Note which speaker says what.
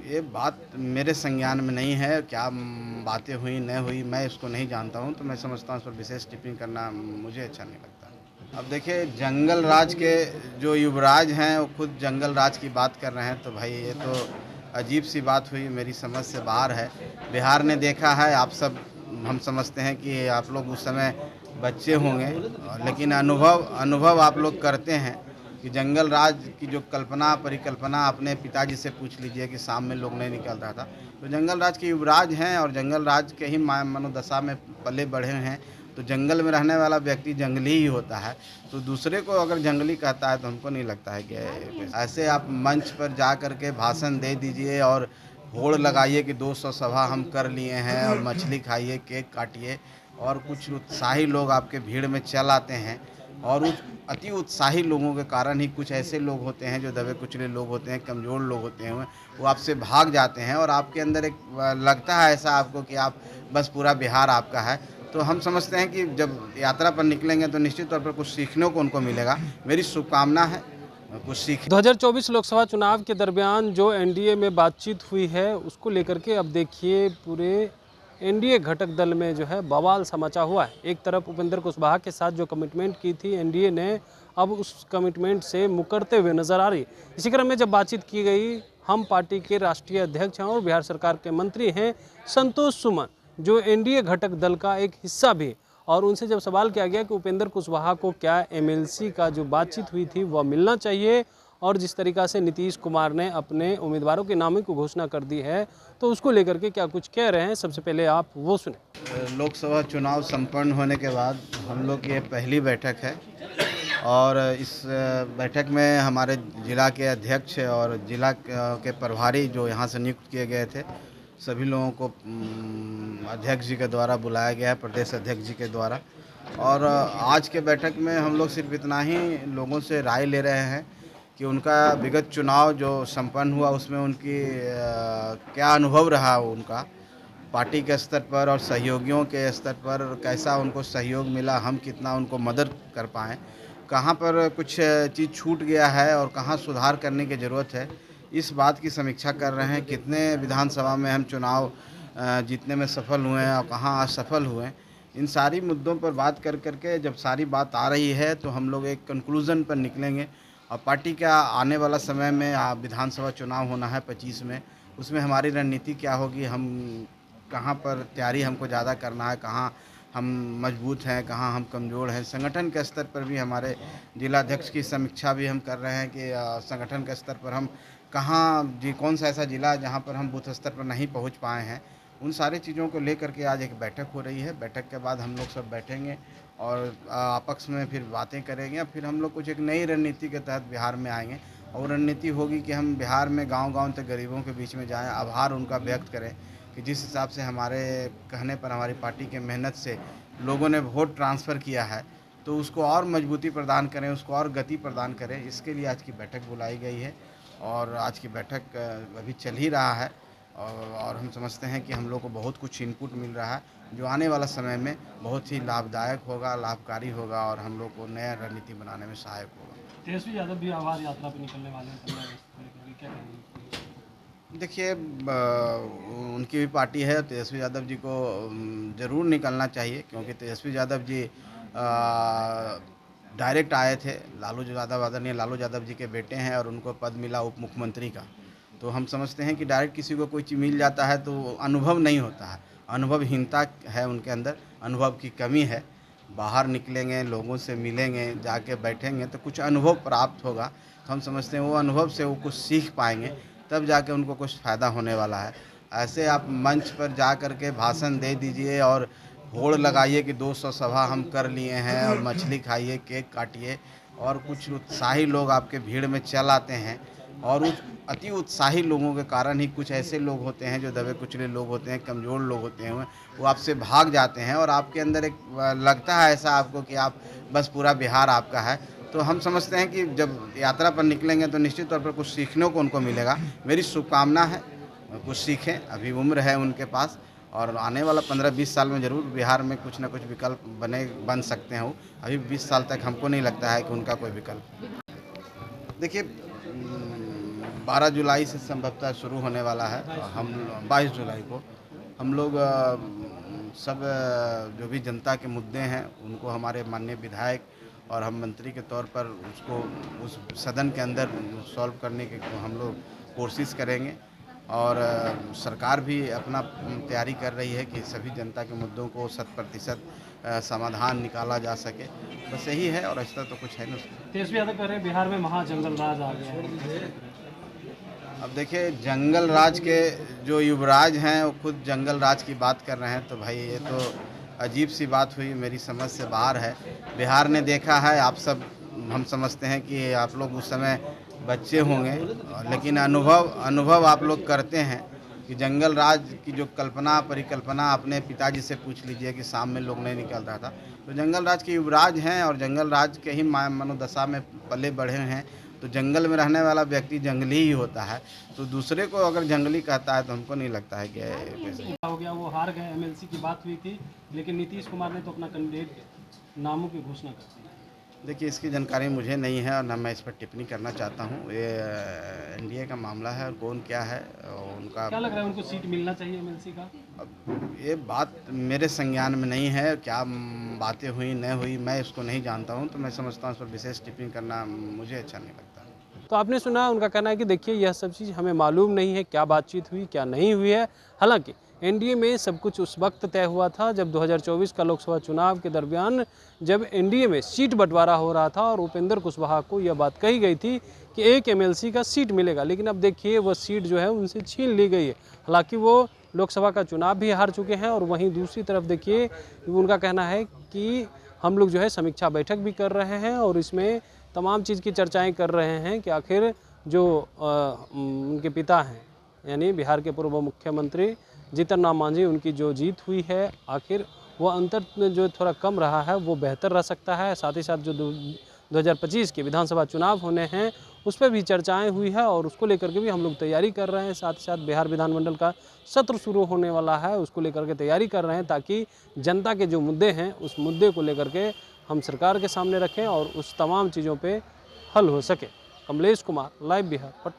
Speaker 1: ये बात मेरे संज्ञान में नहीं है, क्या बातें हुई, न हुई, मैं इसको नहीं जानता हूँ, तो मैं समझता हूँ इस पर विशेष टिप्पणी करना मुझे अच्छा नहीं लगता। अब देखिए, जंगल राज के जो युवराज हैं, वो खुद जंगल राज की बात कर रहे हैं, तो भाई ये तो अजीब-सी बात हुई, मेरी समझ से बाहर है। बिहार ने देखा है, आप सब हम समझते हैं कि आप लोग उस समय बच्चे होंगे, लेकिन अनुभव अनुभव आप लोग करते हैं कि जंगल राज की जो कल्पना परिकल्पना अपने पिताजी से पूछ लीजिए कि शाम में लोग नहीं निकल रहा था। तो जंगल राज के युवराज हैं और जंगल राज के ही मनोदशा में पले बढ़े हैं। तो जंगल में रहने वाला व्यक्ति जंगली ही होता है। तो दूसरे को अगर जंगली कहता है तो हमको नहीं लगता है कि ऐसे आप मंच पर जा कर के भाषण दे दीजिए और होड़ लगाइए कि 200 सभा हम कर लिए हैं और मछली खाइए, केक काटिए, और कुछ उत्साही लोग आपके भीड़ में चल आते हैं। और उस अति उत्साही लोगों के कारण ही कुछ ऐसे लोग होते हैं जो दबे कुचले लोग होते हैं, कमज़ोर लोग होते हैं, वो आपसे भाग जाते हैं और आपके अंदर एक लगता है ऐसा आपको कि आप बस पूरा बिहार आपका है। तो हम समझते हैं कि जब यात्रा पर निकलेंगे तो निश्चित तौर पर कुछ सीखने को उनको मिलेगा। मेरी शुभकामना है कुछ सीखें।
Speaker 2: 2024 लोकसभा चुनाव के दरमियान जो एनडीए में बातचीत हुई है उसको लेकर के अब देखिए पूरे एनडीए घटक दल में जो है बवाल सा मचा हुआ है। एक तरफ उपेंद्र कुशवाहा के साथ जो कमिटमेंट की थी एनडीए ने, अब उस कमिटमेंट से मुकरते हुए नजर आ रही। इसी क्रम में जब बातचीत की गई, हम पार्टी के राष्ट्रीय अध्यक्ष हैं और बिहार सरकार के मंत्री हैं संतोष सुमन, जो एनडीए घटक दल का एक हिस्सा भी, और उनसे जब सवाल किया गया कि उपेंद्र कुशवाहा को क्या एमएलसी का जो बातचीत हुई थी वह मिलना चाहिए, और जिस तरीक़ा से नीतीश कुमार ने अपने उम्मीदवारों के नामों की घोषणा कर दी है, तो उसको लेकर के क्या कुछ कह रहे हैं, सबसे पहले आप वो सुने।
Speaker 1: लोकसभा चुनाव संपन्न होने के बाद हम लोग की ये पहली बैठक है और इस बैठक में हमारे ज़िला के अध्यक्ष और ज़िला के प्रभारी जो यहाँ से नियुक्त किए गए थे, सभी लोगों को अध्यक्ष जी के द्वारा बुलाया गया है, प्रदेश अध्यक्ष जी के द्वारा। और आज के बैठक में हम लोग सिर्फ इतना ही लोगों से राय ले रहे हैं कि उनका विगत चुनाव जो संपन्न हुआ उसमें उनकी क्या अनुभव रहा उनका पार्टी के स्तर पर और सहयोगियों के स्तर पर, कैसा उनको सहयोग मिला, हम कितना उनको मदद कर पाएँ, कहाँ पर कुछ चीज़ छूट गया है और कहाँ सुधार करने की ज़रूरत है, इस बात की समीक्षा कर रहे हैं। कितने विधानसभा में हम चुनाव जीतने में सफल हुए हैं और कहाँ असफल हुए हैं, इन सारी मुद्दों पर बात कर के जब सारी बात आ रही है तो हम लोग एक कंक्लूज़न पर निकलेंगे। और पार्टी का आने वाला समय में विधानसभा चुनाव होना है 25 में, उसमें हमारी रणनीति क्या होगी, हम कहाँ पर तैयारी हमको ज़्यादा करना है, कहाँ हम मजबूत हैं, कहाँ हम कमज़ोर हैं। संगठन के स्तर पर भी हमारे जिलाध्यक्ष की समीक्षा भी हम कर रहे हैं कि संगठन के स्तर पर हम कहाँ जी कौन सा ऐसा ज़िला जहाँ पर हम बूथ स्तर पर नहीं पहुँच पाए हैं। उन सारी चीज़ों को लेकर के आज एक बैठक हो रही है। बैठक के बाद हम लोग सब बैठेंगे और आपस में फिर बातें करेंगे, फिर हम लोग कुछ एक नई रणनीति के तहत बिहार में आएँगे। और रणनीति होगी कि हम बिहार में गाँव-गाँव तक गरीबों के बीच में जाएँ, आभार उनका व्यक्त करें कि जिस हिसाब से हमारे कहने पर हमारी पार्टी के मेहनत से लोगों ने वोट ट्रांसफ़र किया है, तो उसको और मजबूती प्रदान करें, उसको और गति प्रदान करें। इसके लिए आज की बैठक बुलाई गई है और आज की बैठक अभी चल ही रहा है और हम समझते हैं कि हम लोग को बहुत कुछ इनपुट मिल रहा है, जो आने वाला समय में बहुत ही लाभदायक होगा, लाभकारी होगा और हम लोग को नया रणनीति बनाने में सहायक होगा।
Speaker 2: तेजस्वी यादव भी आभार यात्रा पर निकलने वाले हैं, क्या कहेंगे?
Speaker 1: देखिए, उनकी भी पार्टी है, तेजस्वी यादव जी को ज़रूर निकलना चाहिए, क्योंकि तेजस्वी यादव जी डायरेक्ट आए थे। लालू यादव, आदरणीय लालू यादव जी के बेटे हैं और उनको पद मिला उप मुख्यमंत्री का। तो हम समझते हैं कि डायरेक्ट किसी को कोई चीज़ मिल जाता है तो अनुभव नहीं होता है, अनुभवहीनता है उनके अंदर, अनुभव की कमी है। बाहर निकलेंगे, लोगों से मिलेंगे, जाके बैठेंगे तो कुछ अनुभव प्राप्त होगा। तो हम समझते हैं वो अनुभव से वो कुछ सीख पाएंगे, तब जाके उनको कुछ फ़ायदा होने वाला है। ऐसे आप मंच पर जा कर के भाषण दे दीजिए और होड़ लगाइए कि 200 सभा हम कर लिए हैं और मछली खाइए, केक काटिए, और कुछ उत्साही लोग आपके भीड़ में चल आते हैं। और उस अति उत्साही लोगों के कारण ही कुछ ऐसे लोग होते हैं जो दबे कुचले लोग होते हैं, कमज़ोर लोग होते हैं, वो आपसे भाग जाते हैं और आपके अंदर एक लगता है ऐसा आपको कि आप बस पूरा बिहार आपका है। तो हम समझते हैं कि जब यात्रा पर निकलेंगे तो निश्चित तौर पर कुछ सीखने को उनको मिलेगा। मेरी शुभकामना है कुछ सीखें, अभी उम्र है उनके पास और आने वाला 15-20 साल में ज़रूर बिहार में कुछ ना कुछ विकल्प बन सकते हैं वो। अभी 20 साल तक हमको नहीं लगता है कि उनका कोई विकल्प। देखिए, 12 जुलाई से संभवतः शुरू होने वाला है। हम 22 जुलाई को हम लोग सब जो भी जनता के मुद्दे हैं उनको हमारे माननीय विधायक और हम मंत्री के तौर पर उसको उस सदन के अंदर सॉल्व करने की हम लोग कोशिश करेंगे। और सरकार भी अपना तैयारी कर रही है कि सभी जनता के मुद्दों को 100% समाधान निकाला जा सके। बस यही है, और ऐसा तो कुछ है नहीं।
Speaker 2: तेजस्वी यादव कह रहे हैं बिहार में महाजंगल राज आ गया है।
Speaker 1: अब देखिए, जंगल राज के जो युवराज हैं वो खुद जंगल राज की बात कर रहे हैं, तो भाई ये तो अजीब सी बात हुई, मेरी समझ से बाहर है। बिहार ने देखा है, आप सब हम समझते हैं कि आप लोग उस समय बच्चे होंगे, लेकिन अनुभव आप लोग करते हैं कि जंगल राज की जो परिकल्पना अपने पिताजी से पूछ लीजिए कि शाम में लोग नहीं निकल रहा था। तो जंगल राज के युवराज हैं और जंगल राज के ही मनोदशा में पले बढ़े हैं। तो जंगल में रहने वाला व्यक्ति जंगली ही होता है, तो दूसरे को अगर जंगली कहता है तो हमको नहीं लगता है कि
Speaker 2: हो गया। वो हार गए, एमएलसी की बात हुई थी, लेकिन नीतीश कुमार ने तो अपना कैंडिडेट नामों की घोषणा कर दी।
Speaker 1: देखिए, इसकी जानकारी मुझे नहीं है और ना मैं इस पर टिप्पणी करना चाहता हूँ। ये एनडीए का मामला है और कौन क्या है उनका।
Speaker 2: क्या लग रहा है, उनको सीट मिलना चाहिए एमएलसी का?
Speaker 1: अब ये बात मेरे संज्ञान में नहीं है, क्या बातें हुई न हुई मैं इसको नहीं जानता हूँ, तो मैं समझता हूँ इस पर विशेष टिप्पणी करना मुझे अच्छा नहीं लगता।
Speaker 2: तो आपने सुना, उनका कहना है कि देखिए यह सब चीज़ हमें मालूम नहीं है, क्या बातचीत हुई क्या नहीं हुई है। हालांकि एनडीए में सब कुछ उस वक्त तय हुआ था जब 2024 का लोकसभा चुनाव के दरमियान जब एनडीए में सीट बंटवारा हो रहा था और उपेंद्र कुशवाहा को यह बात कही गई थी कि एक एमएलसी का सीट मिलेगा, लेकिन अब देखिए वह सीट जो है उनसे छीन ली गई है। हालांकि वो लोकसभा का चुनाव भी हार चुके हैं और वहीं दूसरी तरफ देखिए उनका कहना है कि हम लोग जो है समीक्षा बैठक भी कर रहे हैं और इसमें तमाम चीज़ की चर्चाएं कर रहे हैं कि आखिर जो उनके पिता हैं यानी बिहार के पूर्व मुख्यमंत्री जीतन राम मांझी, उनकी जो जीत हुई है आखिर वो अंतर जो थोड़ा कम रहा है वो बेहतर रह सकता है। साथ ही साथ जो 2025 के विधानसभा चुनाव होने हैं उस पर भी चर्चाएं हुई है और उसको लेकर के भी हम लोग तैयारी कर रहे हैं। साथ ही साथ बिहार विधानमंडल का सत्र शुरू होने वाला है, उसको लेकर के तैयारी कर रहे हैं ताकि जनता के जो मुद्दे हैं उस मुद्दे को लेकर के हम सरकार के सामने रखें और उस तमाम चीज़ों पे हल हो सके। कमलेश कुमार, लाइव बिहार, पटना।